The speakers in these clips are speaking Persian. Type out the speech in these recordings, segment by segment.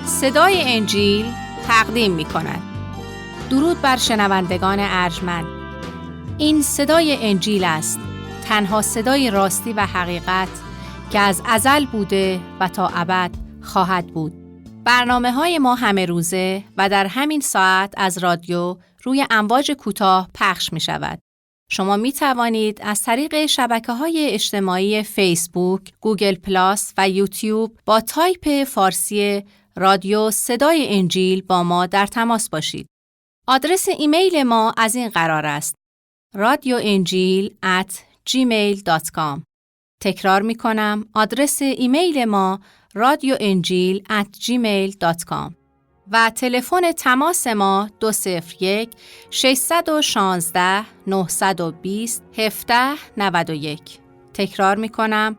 صدای انجیل تقدیم می کند. درود بر شنوندگان ارجمند. این صدای انجیل است، تنها صدای راستی و حقیقت که از ازل بوده و تا ابد خواهد بود. برنامه‌های ما همه روزه و در همین ساعت از رادیو روی امواج کوتاه پخش می شود. شما می توانید از طریق شبکه‌های اجتماعی فیسبوک، گوگل پلاس و یوتیوب با تایپ فارسی رادیو صدای انجیل با ما در تماس باشید. آدرس ایمیل ما از این قرار است: radioenjil@gmail.com. تکرار می کنم، آدرس ایمیل ما radioenjil@gmail.com و تلفن تماس ما 201 616 920 1791. تکرار می کنم،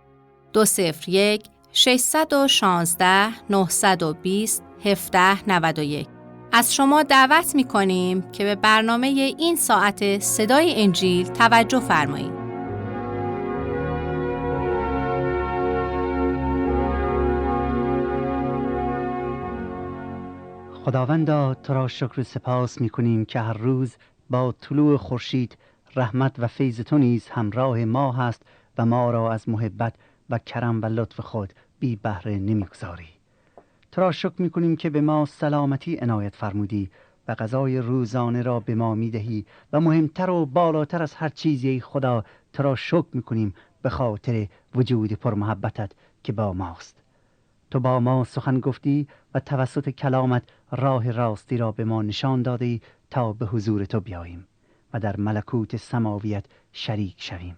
201 616 920 1791. از شما دعوت می کنیم که به برنامه این ساعت صدای انجیل توجه فرمایید. خداوندا، تو را شکر و سپاس می کنیم که هر روز با طلوع خورشید رحمت و فیض تو نیز همراه ما هست و ما را از محبت و کرم و لطف خود بی بهره نمیگذاری. تو را شکر می کنیم که به ما سلامتی عنایت فرمودی و غذای روزانه را به ما می دهی و مهمتر و بالاتر از هر چیزی خدا، تو را شکر می کنیم به خاطر وجود پرمحبتت که با ماست. تو با ما سخن گفتی و توسط کلامت راه راستی را به ما نشان دادی تا به حضور تو بیاییم و در ملکوت سماویت شریک شویم.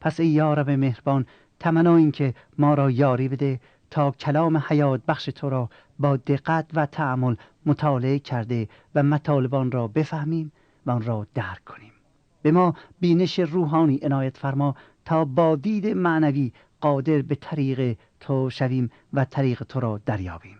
پس ای یارب مهربان، تمنا این که ما را یاری بده تا کلام حیات بخش تو را با دقت و تأمل مطالعه کرده و مطالبان را بفهمیم و آن را درک کنیم. به ما بینش روحانی عنایت فرما تا با دید معنوی قادر به طریق تو شویم و طریق تو را دریابیم.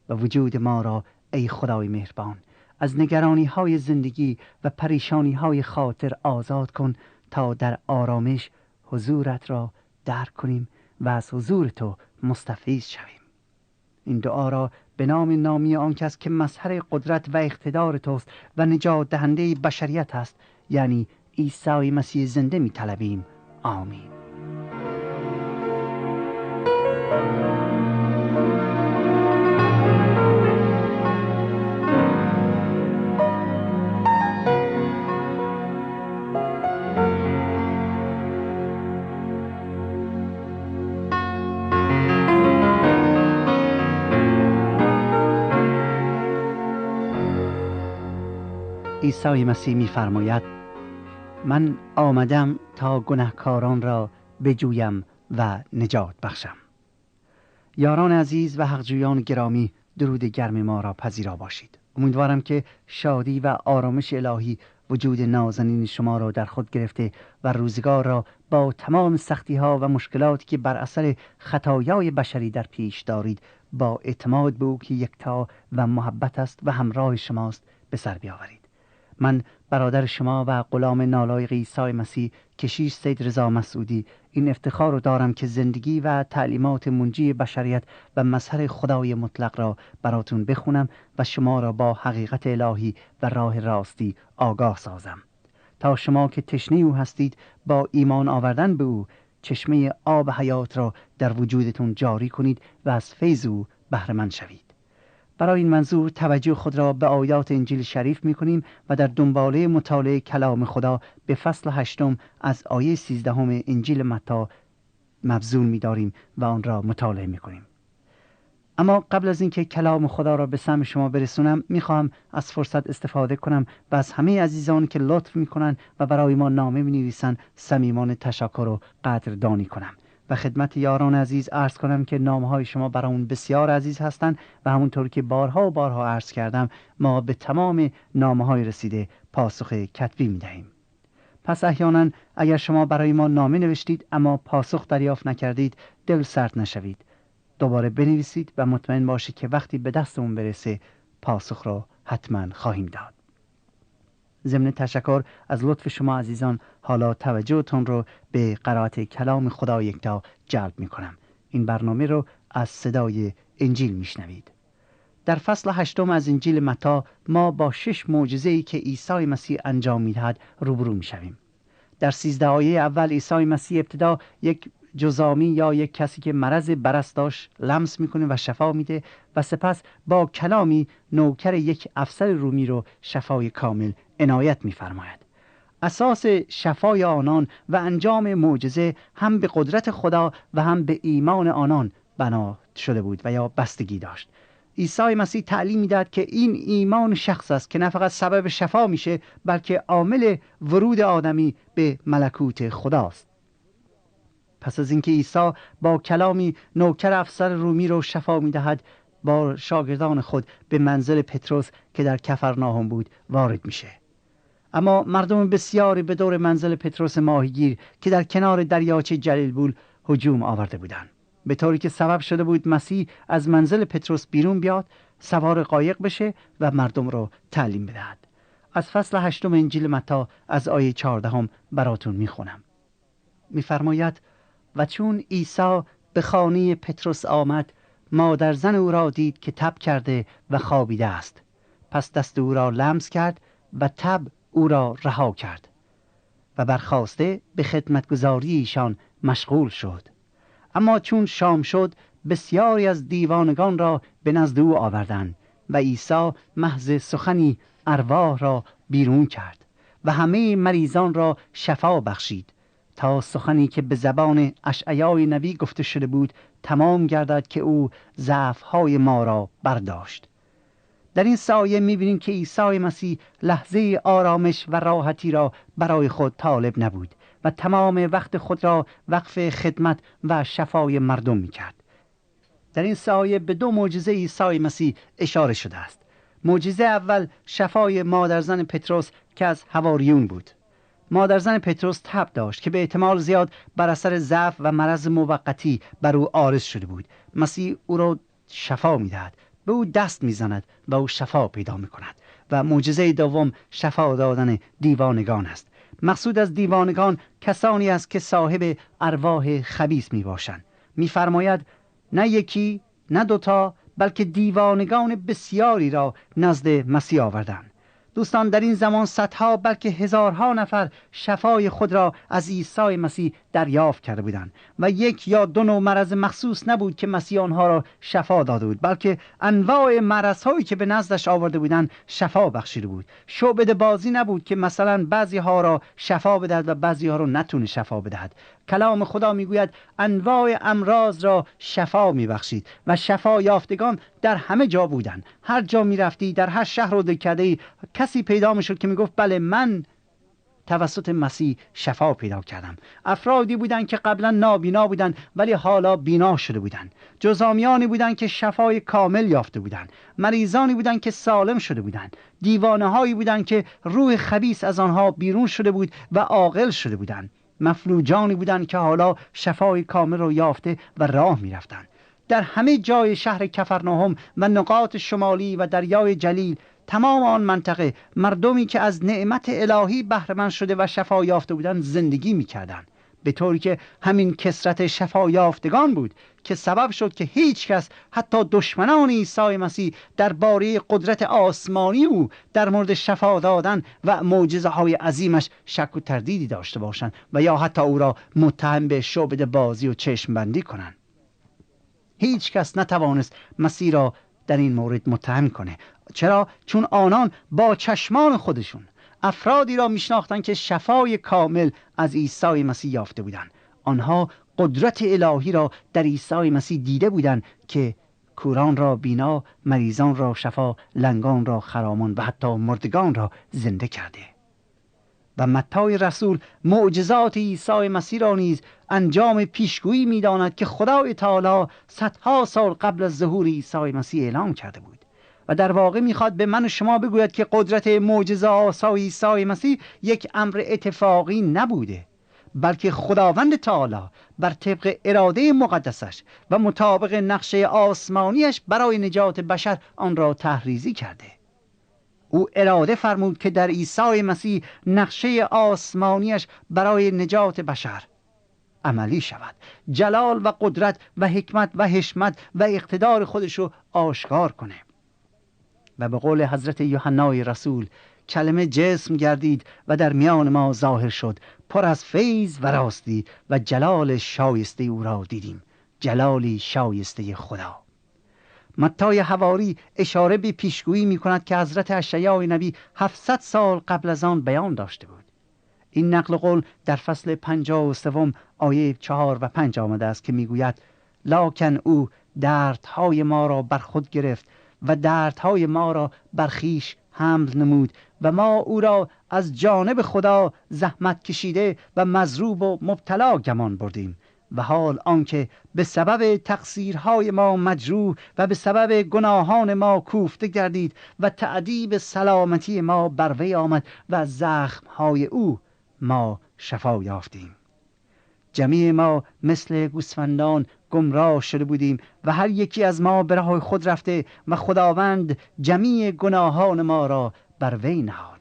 و وجود ما را ای خدای مهربان از نگرانی های زندگی و پریشانی های خاطر آزاد کن تا در آرامش حضورت را درک کنیم و از حضور تو مستفیض شویم. این دعا را به نام نامی آن کس که مظهر قدرت و اقتدار توست و نجات دهنده بشریت است، یعنی عیسی مسیح زنده می طلبیم. آمین. عیسی مسیح می‌فرماید: من آمدم تا گناهکاران را بجویم و نجات بخشم. یاران عزیز و حقجویان گرامی، درود گرم ما را پذیرا باشید. امیدوارم که شادی و آرامش الهی وجود نازنین شما را در خود گرفته و روزگار را با تمام سختی‌ها و مشکلاتی که بر اثر خطایای بشری در پیش دارید، با اعتماد به او که یکتا و محبت است و همراه شماست به سر بیاورید. من برادر شما و غلام نالایق عیسی مسیح، کشیش سید رضا مسعودی، این افتخار رو دارم که زندگی و تعلیمات منجی بشریت و مظهر خدای مطلق را براتون بخونم و شما را با حقیقت الهی و راه راستی آگاه سازم، تا شما که تشنه او هستید با ایمان آوردن به او چشمه آب حیات را در وجودتون جاری کنید و از فیض او بهره مند شوید. برای این منظور توجه خود را به آیات انجیل شریف می کنیم و در دنباله مطالعه کلام خدا به فصل 8 از آیه 13 انجیل متی مبذول می داریم و آن را مطالعه می کنیم. اما قبل از اینکه کلام خدا را به سمع شما برسونم، می خواهم از فرصت استفاده کنم و از همه عزیزان که لطف می کنند و برای ما نامه می نویسند صمیمانه تشکر و قدردانی کنم و خدمت یاران عزیز عرض کنم که نامه‌های شما برامون بسیار عزیز هستند و همونطور که بارها و بارها عرض کردم، ما به تمام نامه‌های رسیده پاسخ کتبی می‌دهیم. پس احیانا اگر شما برای ما نامه نوشتید اما پاسخ دریافت نکردید، دل سرد نشوید. دوباره بنویسید و مطمئن باشید که وقتی به دستمون برسه پاسخ را حتما خواهیم داد. ضمن تشکر از لطف شما عزیزان، حالا توجهتون رو به قرائت کلام خدا یکتا جلب می کنم. این برنامه رو از صدای انجیل می شنوید. در فصل 8 از انجیل متی ما با 6 معجزه‌ای که عیسی مسیح انجام می‌دهد روبرو می‌شویم. در 13 آیه اول عیسی مسیح ابتدا یک جزامی یا یک کسی که مرض برص داشت لمس میکنه و شفا میده و سپس با کلامی نوکر یک افسر رومی رو شفای کامل عنایت میفرماید. اساس شفای آنان و انجام معجزه هم به قدرت خدا و هم به ایمان آنان بنا شده بود و یا بستگی داشت. عیسی مسیح تعلیم میداد که این ایمان شخص است که نه فقط سبب شفا میشه بلکه عامل ورود آدمی به ملکوت خداست. پس از اینکه عیسی با کلامی نوکر افسر رومی رو شفا میدهد، با شاگردان خود به منزل پتروس که در کفرناهم بود وارد میشه. اما مردم بسیاری به دور منزل پتروس ماهیگیر که در کنار دریاچه جلیل بود هجوم آورده بودند، به طوری که سبب شده بود مسیح از منزل پتروس بیرون بیاد، سوار قایق بشه و مردم رو تعلیم بدهد. از فصل 8 انجیل متی از آیه 14 براتون میخونم. میفرماید: و چون عیسی به خانه پتروس آمد، مادر زن او را دید که تب کرده و خوابیده است. پس دست او را لمس کرد و تب او را رها کرد و برخاسته به خدمتگزاری ایشان مشغول شد. اما چون شام شد، بسیاری از دیوانگان را به نزد او آوردند و عیسی محض سخنی ارواح را بیرون کرد و همه مریضان را شفا بخشید، تا سخنی که به زبان اشعیای نبی گفته شده بود تمام گردد که او ضعف‌های ما را برداشت. در این سایه می‌بینیم که عیسی مسیح لحظه آرامش و راحتی را برای خود طالب نبود و تمام وقت خود را وقف خدمت و شفای مردم می‌کرد. در این سایه به 2 معجزه عیسی مسیح اشاره شده است. معجزه اول شفای مادرزن پتروس که از حواریون بود. مادرزن پتروس تب داشت که به احتمال زیاد بر اثر ضعف و مرض موقتی بر او عارض شده بود. مسیح او را شفا می‌دهد، به او دست می‌زند و او شفا پیدا می‌کند. و معجزه دوم شفا دادن دیوانگان است. مقصود از دیوانگان کسانی است که صاحب ارواح خبیث میباشند. میفرماید نه یکی نه 2 بلکه دیوانگان بسیاری را نزد مسیح آوردند. دوستان، در این زمان صدها بلکه هزارها نفر شفای خود را از عیسی مسیح دریافت کرده بودند و 1 یا 2 نوع مرض مخصوص نبود که مسیح آنها را شفا داده بود، بلکه انواع مرض‌هایی که به نزدش آورده بودند شفا بخشیده بود. شعبده بازی نبود که مثلا بعضی ها را شفا بدهد و بعضی ها را نتونه شفا بدهد. کلام خدا میگوید انواع امراض را شفا میبخشید و شفا یافتگان در همه جا بودند. هر جا میرفتی، در هر شهر و دهکده‌ای کسی پیدا میشد که میگفت بله من توسط مسیح شفا پیدا کردم. افرادی بودند که قبلا نابینا بودند ولی حالا بینا شده بودند. جزامیانی بودند که شفای کامل یافته بودند. مریضانی بودند که سالم شده بودند. دیوانه هایی بودند که روح خبیث از آنها بیرون شده بود و عاقل شده بودند. مفلوجانی بودند که حالا شفای کامل را یافته و راه میرفتند. در همه جای شهر کفرناهم و نقاط شمالی و دریای جلیل، تمام آن منطقه، مردمی که از نعمت الهی بهره مند شده و شفا یافته بودند زندگی می‌کردند، به طوری که همین کثرت شفا یافتگان بود که سبب شد که هیچ کس، حتی دشمنان عیسی مسیح، درباره قدرت آسمانی او در مورد شفا دادن و معجزه‌های عظیمش شک و تردیدی داشته باشند و یا حتی او را متهم به شعبده بازی و چشم بندی کنند. هیچ کس نتوانست مسیح را در این مورد متهم کنه. چرا؟ چون آنان با چشمان خودشون افرادی را میشناختند که شفای کامل از عیسی مسیح یافته بودند. آنها قدرت الهی را در عیسی مسیح دیده بودند که کوران را بینا، مریضان را شفا، لنگان را خرامان و حتی مردگان را زنده کرده. و متی رسول معجزات عیسی مسیح را نیز انجام پیشگویی می‌داند که خدای تعالی صدها سال قبل از ظهور عیسی مسیح اعلام کرده بود و در واقع می‌خواد به من و شما بگوید که قدرت معجزه آسای عیسی مسیح یک امر اتفاقی نبوده، بلکه خداوند تعالی بر طبق اراده مقدسش و مطابق نقشه آسمانیش برای نجات بشر آن را تحریزی کرده. او اراده فرمود که در عیسی مسیح نقشه آسمانیش برای نجات بشر عملی شود، جلال و قدرت و حکمت و حشمت و اقتدار خودش رو آشکار کنه. و به قول حضرت یوحنای رسول کلمه جسم گردید و در میان ما ظاهر شد، پر از فیض و راستی و جلال شایسته او را دیدیم، جلالی شایسته خدا. متی حواری اشاره به پیشگویی می کند که حضرت اشعیا نبی 700 سال قبل از آن بیان داشته بود. این نقل قول در فصل 53 آیه 4 و 5 آمده است که میگوید لکن او دردهای ما را بر خود گرفت و دردهای ما را بر خویش حمل نمود و ما او را از جانب خدا زحمت کشیده و مضروب و مبتلا گمان بردیم و حال آنکه به سبب تقصیرهای ما مجروح و به سبب گناهان ما کوفته گردید و تأدیب سلامتی ما بر وی آمد و از زخمهای او ما شفا یافتیم. جمیع ما مثل گوسفندان گمراه شده بودیم و هر یکی از ما به راه خود رفته و خداوند جمیع گناهان ما را بر وی نهاد.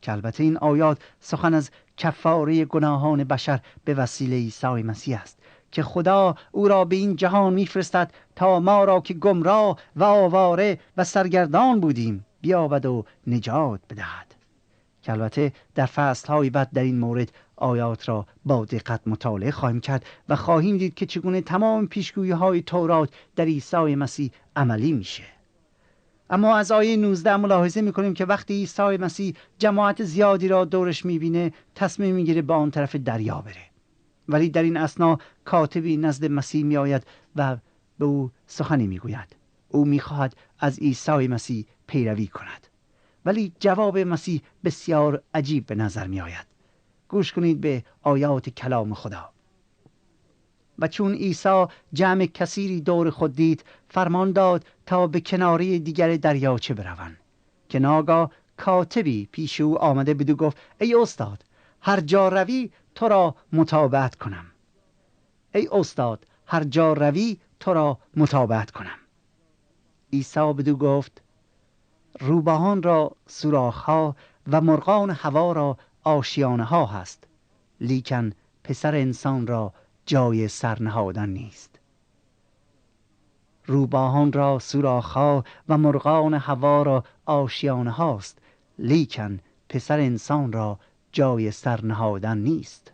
که البته این آیات سخن از کفاره گناهان بشر به وسیله عیسی مسیح است که خدا او را به این جهان میفرستد تا ما را که گمراه و آواره و سرگردان بودیم بیابد و نجات بدهد. که البته در فصل‌های بعد در این مورد آیات را با دقت مطالعه خواهیم کرد و خواهیم دید که چگونه تمام پیشگویی‌های تورات در عیسی مسیح عملی میشه. اما از آیه 19 ملاحظه میکنیم که وقتی عیسی مسیح جماعت زیادی را دورش میبینه تصمیم میگیره به آن طرف دریا بره، ولی در این اثنا کاتبی نزد مسیح میآید و به او سخنی میگوید. او میخواهد از عیسی مسیح پیروی کند، ولی جواب مسیح بسیار عجیب به نظر میآید. گوش کنید به آیات کلام خدا. و چون عیسی جمع کثیری دور خود دید فرمان داد تا به کناره دیگر دریاچه بروند که ناگاه کاتبی پیش او آمده بدو گفت ای استاد هر جا روی تو را متابعت کنم. ای استاد هر جا روی تو را متابعت کنم. عیسی بدو گفت روباهان را سوراخ‌ها و مرغان هوا را آشیانه‌ها هست، لیکن پسر انسان را جای سر نهادن نیست. روباهان را سوراخ‌ها و مرغان هوا را آشیانه هاست، لیکن پسر انسان را جای سر نهادن نیست.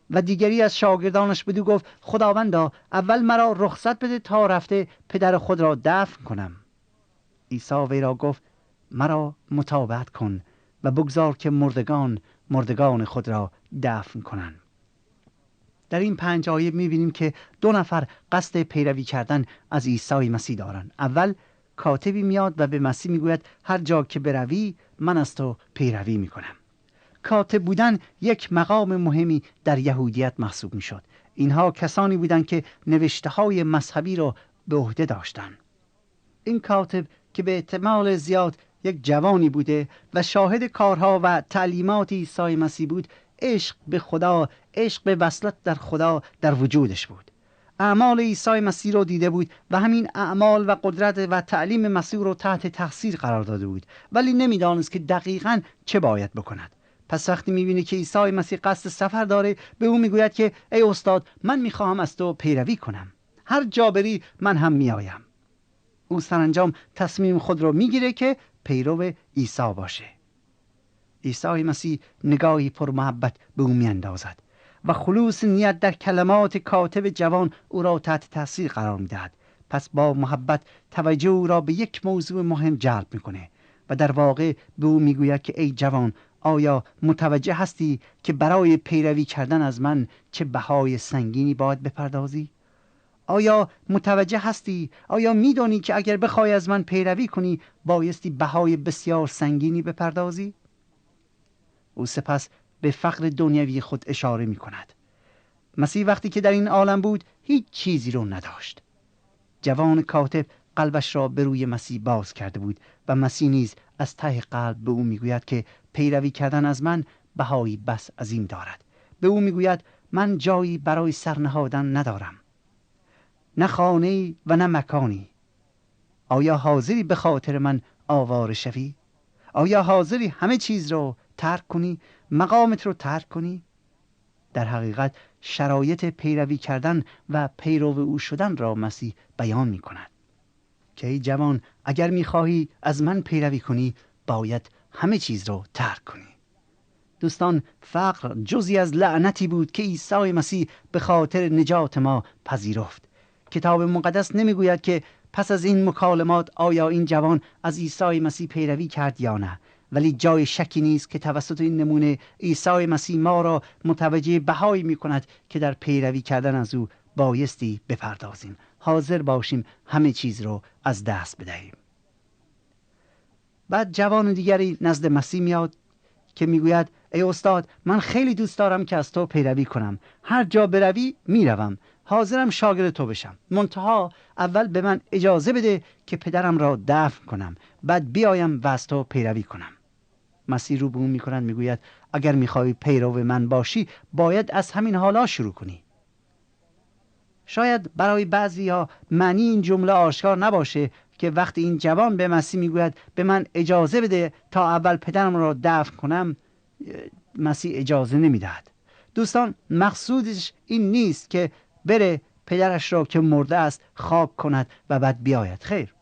و دیگری از شاگردانش بدو گفت خداوندا اول مرا رخصت بده تا رفته پدر خود را دفن کنم. عیسی وی را گفت مرا متابعت کن و بگذار که مردگان خود را دفن کنند. در این 5 آیه می‌بینیم که 2 نفر قصد پیروی کردن از عیسی مسیح دارند. اول کاتبی میاد و به مسیح میگوید هر جا که بروی من از تو پیروی میکنم. کاتب بودن یک مقام مهمی در یهودیت محسوب میشد. اینها کسانی بودند که نوشته‌های مذهبی را به عهده داشتند. این کاتب که به احتمال زیاد یک جوانی بوده و شاهد کارها و تعلیمات عیسی مسیح بود، عشق به خدا، عشق به وصلت در خدا در وجودش بود. اعمال عیسی مسیح رو دیده بود و همین اعمال و قدرت و تعلیم مسیح رو تحت تاثیر قرار داده بود، ولی نمیدانست که دقیقاً چه باید بکند. پس وقتی میبینه که عیسی مسیح قصد سفر داره به او میگوید که ای استاد من میخواهم از تو پیروی کنم، هر جا بری من هم میآیم. او سرانجام تصمیم خود رو میگیره که پیرو عیسی باشه. عیسی مسیح نگاهی پر محبت به او میاندازد و خلوص نیت در کلمات کاتب جوان او را تحت تاثیر قرار میدهد. پس با محبت توجه او را به یک موضوع مهم جلب میکنه و در واقع به او میگوید که ای جوان آیا متوجه هستی که برای پیروی کردن از من چه بهای سنگینی باید بپردازی؟ آیا متوجه هستی؟ آیا میدانی که اگر بخوای از من پیروی کنی بایستی بهای بسیار سنگینی بپردازی؟ او سپس به فقر دنیوی خود اشاره می کند. مسیح وقتی که در این عالم بود هیچ چیزی رو نداشت. جوان کاتب قلبش را به روی مسیح باز کرده بود و مسیح نیز از ته قلب به او میگوید که پیروی کردن از من بهایی بس عظیم دارد. به او میگوید من جایی برای سرنهادن ندارم، نه خانه‌ای و نه مکانی. آیا حاضری به خاطر من آواره شوی؟ آیا حاضری همه چیز رو ترک کنی، مقامت رو ترک کنی؟ در حقیقت شرایط پیروی کردن و پیرو او شدن را مسیح بیان می کند. که ای جوان اگر میخواهی از من پیروی کنی باید همه چیز رو ترک کنی. دوستان، فقر جزئی از لعنتی بود که عیسی مسیح به خاطر نجات ما پذیرفت. کتاب مقدس نمیگوید که پس از این مکالمات آیا این جوان از عیسی مسیح پیروی کرد یا نه، ولی جای شکی نیست که توسط این نمونه عیسی مسیح ما را متوجه بهایی می کند که در پیروی کردن از او بایستی بپردازیم، حاضر باشیم همه چیز رو از دست بدهیم. بعد جوان دیگری نزد مسیح میاد که میگوید ای استاد، من خیلی دوست دارم که از تو پیروی کنم، هر جا بروی میروم، حاضرم شاگرد تو بشم، منتها اول به من اجازه بده که پدرم را دفن کنم، بعد بیایم و از تو پیروی کنم. مسیح رو به اون میکند، میگوید اگر میخوای پیرو من باشی باید از همین حالا شروع کنی. شاید برای بعضیا معنی این جمله آشکار نباشه که وقتی این جوان به مسیح میگوید به من اجازه بده تا اول پدرم را دفن کنم، مسیح اجازه نمیدهد. دوستان، مقصودش این نیست که بره پدرش را که مرده است خاک کند و بعد بیاید. خیر،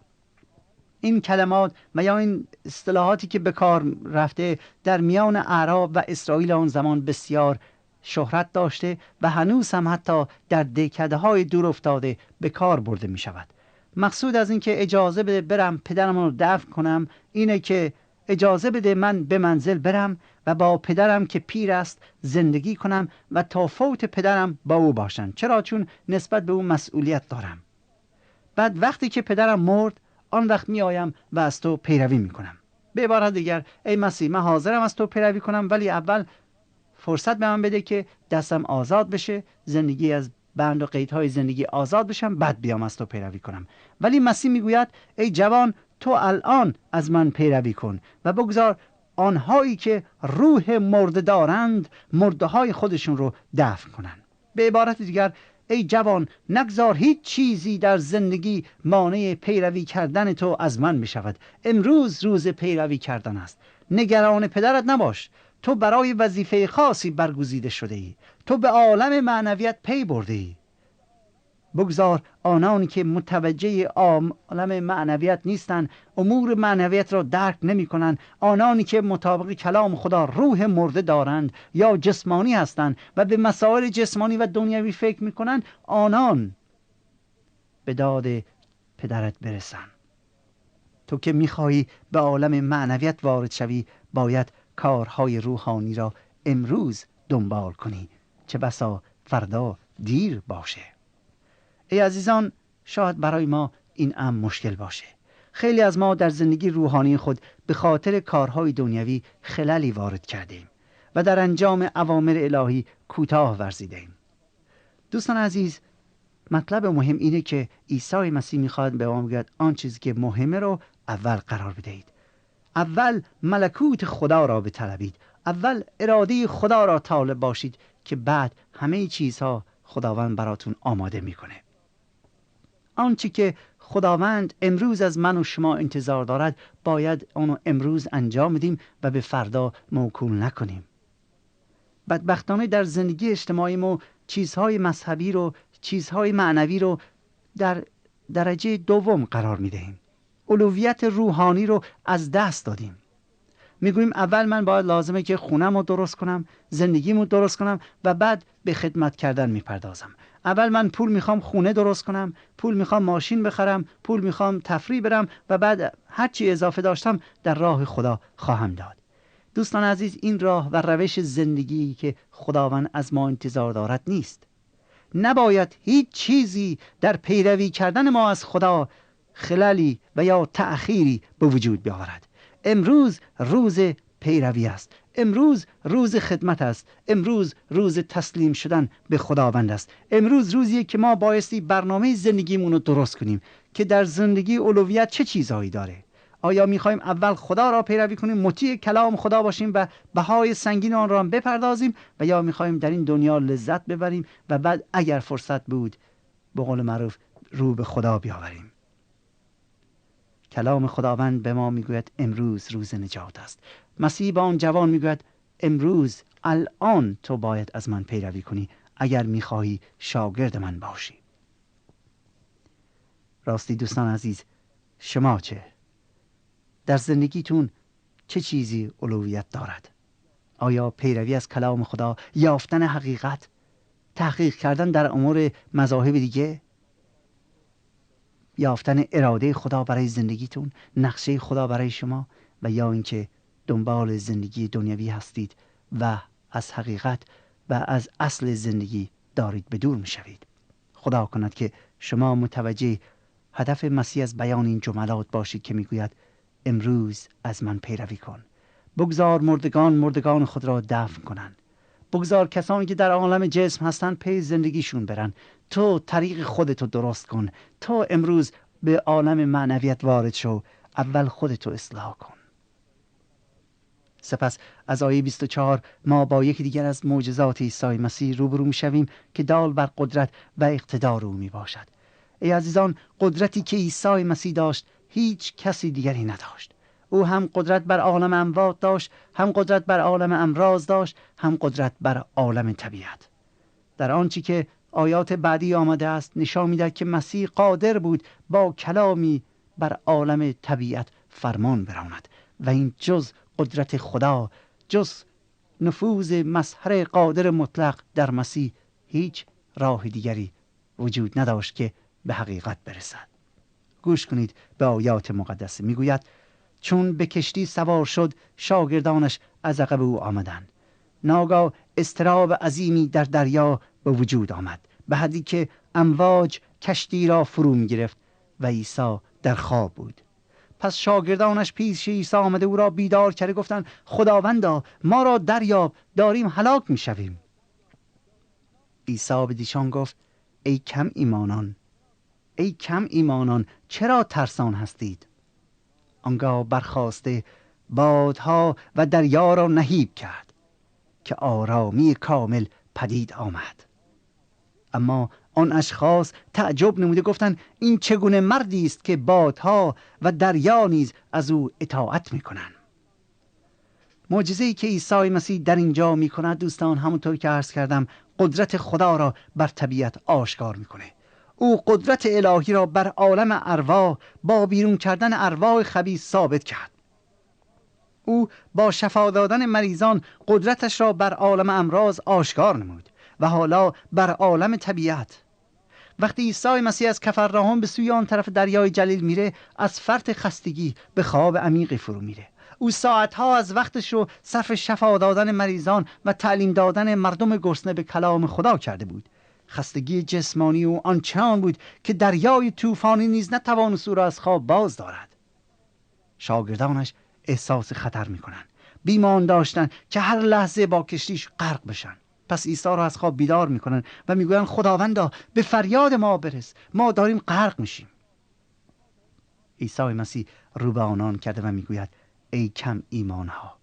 این کلمات و یا این اصطلاحاتی که به کار رفته در میان اعراب و اسرائیل آن زمان بسیار شهرت داشته و هنوز هم حتی در دهکده‌های دور افتاده به کار برده می شود. مقصود از این که اجازه بده برم پدرم رو دفن کنم اینه که اجازه بده من به منزل برم و با پدرم که پیر است زندگی کنم و تا فوت پدرم با او باشم. چرا؟ چون نسبت به او مسئولیت دارم. بعد وقتی که پدرم مرد آن وقت می آیم و از تو پیروی می کنم. به عبارت دیگر ای مسیح، من حاضرم از تو پیروی کنم، ولی اول فرصت به من بده که دستم آزاد بشه، زندگی از بند و قیدهای زندگی آزاد بشم، بعد بیام از تو پیروی کنم. ولی مسیح میگوید ای جوان، تو الان از من پیروی کن و بگذار آنهایی که روح مرده دارند مرده های خودشون رو دفن کنن. به عبارت دیگر ای جوان، نگذار هیچ چیزی در زندگی مانع پیروی کردن تو از من بشود. امروز روز پیروی کردن است. نگران پدرت نباش. تو برای وظیفه خاصی برگزیده شده ای. تو به عالم معنویت پی برده ای. بگذار آنانی که متوجه عالم معنویت نیستند، امور معنویت را درک نمی کنند، آنانی که مطابق کلام خدا روح مرده دارند یا جسمانی هستند و به مسائل جسمانی و دنیوی فکر می کنند، آنان به داد پدرت برسن. تو که می خواهی به عالم معنویت وارد شوی باید کارهای روحانی را امروز دنبال کنی، چه بسا فردا دیر باشه. ای عزیزان، شاید برای ما این امر مشکل باشه. خیلی از ما در زندگی روحانی خود به خاطر کارهای دنیوی خللی وارد کردیم و در انجام اوامر الهی کوتاه ورزیدیم. دوستان عزیز، مطلب مهم اینه که عیسی مسیح میخواد به ما بگوید آن چیزی که مهمه رو اول قرار بدهید. اول ملکوت خدا را بطلبید، اول اراده خدا را طالب باشید که بعد همه چیزها خداوند براتون آماده میکنه. آنچه که خداوند امروز از من و شما انتظار دارد باید آنو امروز انجام بدیم و به فردا موکول نکنیم. بدبختانه در زندگی اجتماعی ما چیزهای مذهبی رو، چیزهای معنوی رو در درجه دوم قرار میدهیم. اولویت روحانی رو از دست دادیم. میگوییم اول من باید لازمه که خونم رو درست کنم، زندگیمو درست کنم و بعد به خدمت کردن میپردازم. اول من پول میخوام خونه درست کنم، پول میخوام ماشین بخرم، پول میخوام تفریح برم و بعد هرچی اضافه داشتم در راه خدا خواهم داد. دوستان عزیز، این راه و روش زندگی که خداوند از ما انتظار دارد نیست. نباید هیچ چیزی در پیروی کردن ما از خدا خللی و یا تأخیری به وجود بیاورد. امروز روز پیروی است. امروز روز خدمت است. امروز روز تسلیم شدن به خداوند است. امروز روزیه که ما بایستی برنامه زندگیمون رو درست کنیم که در زندگی اولویت چه چیزهایی داره. آیا میخوایم اول خدا را پیروی کنیم، مطیع کلام خدا باشیم و بهای سنگین آن را بپردازیم، و یا میخوایم در این دنیا لذت ببریم و بعد اگر فرصت بود به قول معروف رو به خدا بیاوریم؟ کلام خداوند به ما میگوید امروز روز نجات است. مسیح با آن جوان میگوید امروز الان تو باید از من پیروی کنی اگر میخواهی شاگرد من باشی. راستی دوستان عزیز، شما چه؟ در زندگیتون چه چیزی اولویت دارد؟ آیا پیروی از کلام خدا، یافتن حقیقت، تحقیق کردن در امور مذاهب دیگه، یافتن اراده خدا برای زندگیتون، نقشه خدا برای شما، و یا اینکه دنبال زندگی دنیوی هستید و از حقیقت و از اصل زندگی دارید به دور میشوید؟ خدا کند که شما متوجه هدف مسیح از بیان این جملات باشید که میگوید امروز از من پیروی کن. بگذار مردگان خود را دفن کنند. بگذار کسانی که در عالم جسم هستند پی زندگیشون برن. تو طریق خودتو درست کن. تو امروز به عالم معنویت وارد شو. اول خودتو اصلاح کن. سپس از آیه 24 ما با یکی دیگر از معجزات عیسی مسیح روبرو میشویم که دال بر قدرت و اقتدار او می باشد. ای عزیزان، قدرتی که عیسی مسیح داشت هیچ کسی دیگری نداشت. او هم قدرت بر عالم اموات داشت، هم قدرت بر عالم امراض داشت، هم قدرت بر عالم طبیعت. در آنچه که آیات بعدی آمده است نشان می‌دهد که مسیح قادر بود با کلامی بر عالم طبیعت فرمان براند و این جز قدرت خدا، جز نفوذ مسحر قادر مطلق در مسیح هیچ راه دیگری وجود نداشت که به حقیقت برسد. گوش کنید به آیات مقدسه. میگوید چون به کشتی سوار شد شاگردانش از عقب او آمدند. ناگاه اضطراب عظیمی در دریا به وجود آمد، به حدی که امواج کشتی را فرو می گرفت و عیسی در خواب بود. پس شاگردانش پیش عیسی آمده او را بیدار کرده گفتند خداوندا ما را دریاب، داریم هلاک می شویم. عیسی به دیشان گفت ای کم ایمانان چرا ترسان هستید؟ آنگاه برخاسته بادها و دریا را نهیب کرد که آرامی کامل پدید آمد. اما آن اشخاص تعجب نموده گفتند این چگونه مردی است که بادها و دریا نیز از او اطاعت می‌کنند. معجزه‌ای که عیسی مسیح در اینجا می‌کند دوستان، همونطور که عرض کردم، قدرت خدا را بر طبیعت آشکار می‌کنه. او قدرت الهی را بر عالم ارواح با بیرون کردن ارواح خبیث ثابت کرد. او با شفا دادن مریضان قدرتش را بر عالم امراض آشکار نمود و حالا بر عالم طبیعت. وقتی عیسی مسیح از کفرناهم به سوی آن طرف دریای جلیل میره، از فرط خستگی به خواب عمیقی فرو میره. او ساعتها از وقتش رو صرف شفا دادن مریضان و تعلیم دادن مردم گرسنه به کلام خدا کرده بود. خستگی جسمانی او آنچنان بود که دریای طوفانی نیز نتوانست او را از خواب باز دارد. شاگردانش احساس خطر میکنن، بیمان داشتن که هر لحظه با کشتیش غرق بشن. پس عیسی را از خواب بیدار میکنن و میگوین خداوندا به فریاد ما برس، ما داریم غرق میشیم. عیسی مسیح رو به آنان کرده و میگوید ای کم ایمانها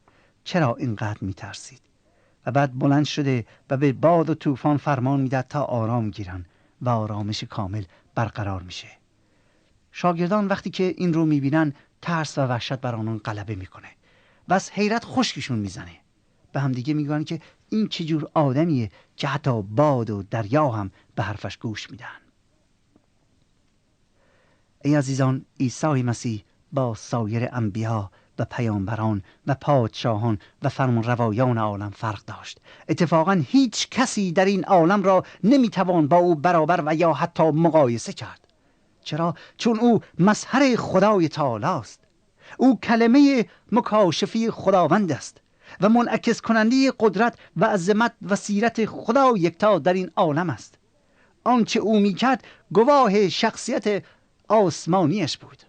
چرا اینقدر میترسید؟ و بعد بلند شده و به باد و طوفان فرمان میدهد تا آرام گیرن و آرامش کامل برقرار میشه. شاگردان وقتی که این رو میبینن ترس و وحشت بر آنان غلبه میکنه و از حیرت خشکشون میزنه. به هم دیگه میگن که این چجور آدمیه که حتی باد و دریا هم به حرفش گوش میدن. ای عزیزان، عیسی مسیح با سایر انبیا و پیامبران و پادشاهان و فرمانروایان عالم فرق داشت. اتفاقا هیچ کسی در این عالم را نمیتوان با او برابر و یا حتی مقایسه کرد. چرا؟ چون او مظهر خدای تعالی است. او کلمه مکاشفی خداوند است و منعکس کننده قدرت و عظمت و سیرت خدا یکتا در این عالم است. آنچه او میکرد گواه شخصیت آسمانیش بود.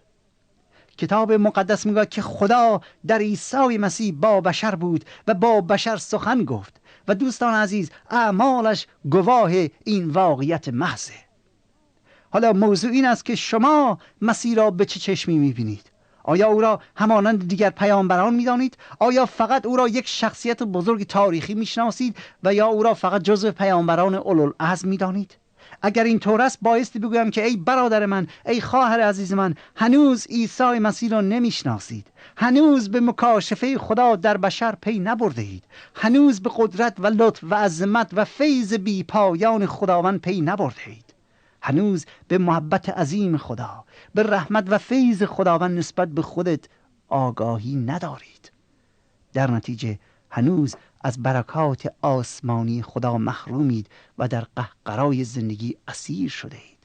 کتاب مقدس میگه که خدا در عیسی مسیح با بشر بود و با بشر سخن گفت و دوستان عزیز اعمالش گواه این واقعیت محضه. حالا موضوع این است که شما مسیح را به چه چشمی میبینید؟ آیا او را همانند دیگر پیامبران میدانید؟ آیا فقط او را یک شخصیت بزرگ تاریخی میشناسید و یا او را فقط جزو پیامبران اولوالعزم میدانید؟ اگر این طور است بایستی بگویم که ای برادر من، ای خواهر عزیز من، هنوز عیسی مسیح را نمیشناسید. هنوز به مکاشفه خدا در بشر پی نبرده اید. هنوز به قدرت و لطف و عظمت و فیض بی پایان خداوند پی نبرده اید. هنوز به محبت عظیم خدا، به رحمت و فیض خداوند نسبت به خودت آگاهی ندارید. در نتیجه هنوز از برکات آسمانی خدا محرومید و در قهقرای زندگی اسیر شده اید.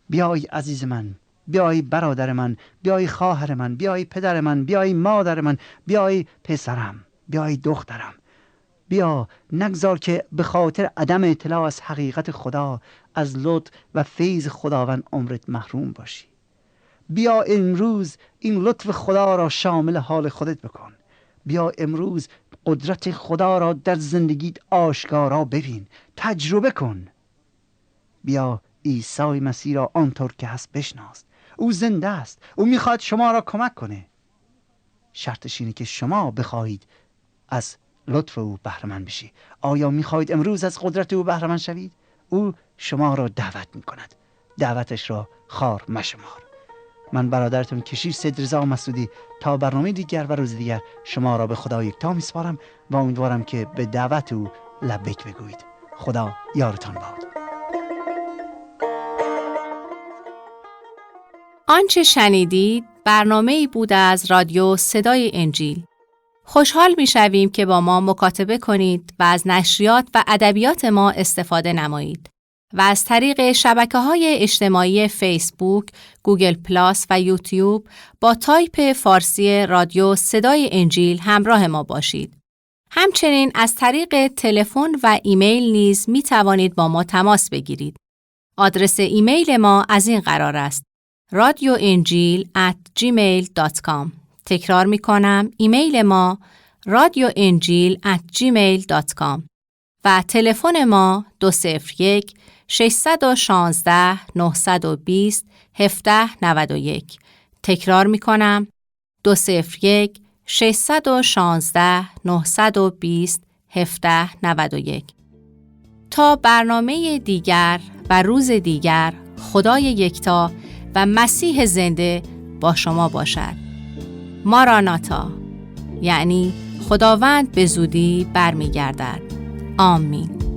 بیای عزیز من، بیای برادر من، بیای خواهر من، بیای پدر من، بیای مادر من، بیای پسرم، بیای دخترم. بیا، نگذار که به خاطر عدم اطلاع از حقیقت خدا، از لطف و فیض خداوند عمرت محروم باشی. بیا امروز این لطف خدا را شامل حال خودت بکن. بیا امروز قدرت خدا را در زندگیت آشکارا ببین، تجربه کن. بیا عیسی مسیح را آنطور که هست بشناس. او زنده است، او میخواد شما را کمک کنه. شرطش اینه که شما بخواهید از لطف او بهره‌مند بشی. آیا میخواهید امروز از قدرت او بهره‌مند شوید؟ او شما را دعوت میکند. دعوتش را خار مشمار. من برادرتون کشیش سید رضا مسعودی تا برنامه دیگر و روز دیگر شما را به خدا یکتا میسپارم و امیدوارم که به دعوت او لبیک بگویید. خدا یارتان باد. آنچه شنیدید برنامه‌ای بود از رادیو صدای انجیل. خوشحال می‌شویم که با ما مکاتبه کنید و از نشریات و ادبیات ما استفاده نمایید و از طریق شبکه‌های اجتماعی فیسبوک، گوگل پلاس و یوتیوب با تایپ فارسی رادیو صدای انجیل همراه ما باشید. همچنین از طریق تلفن و ایمیل نیز می‌توانید با ما تماس بگیرید. آدرس ایمیل ما از این قرار است: radioenjil@gmail.com. تکرار می کنم، ایمیل ما radioenjil@gmail.com و تلفن ما 201 616 920 1791. تکرار می کنم، 201 616 920 1791. تا برنامه دیگر و روز دیگر، خدای یکتا و مسیح زنده با شما باشد. ماراناتا، یعنی خداوند به زودی برمیگردد. آمین.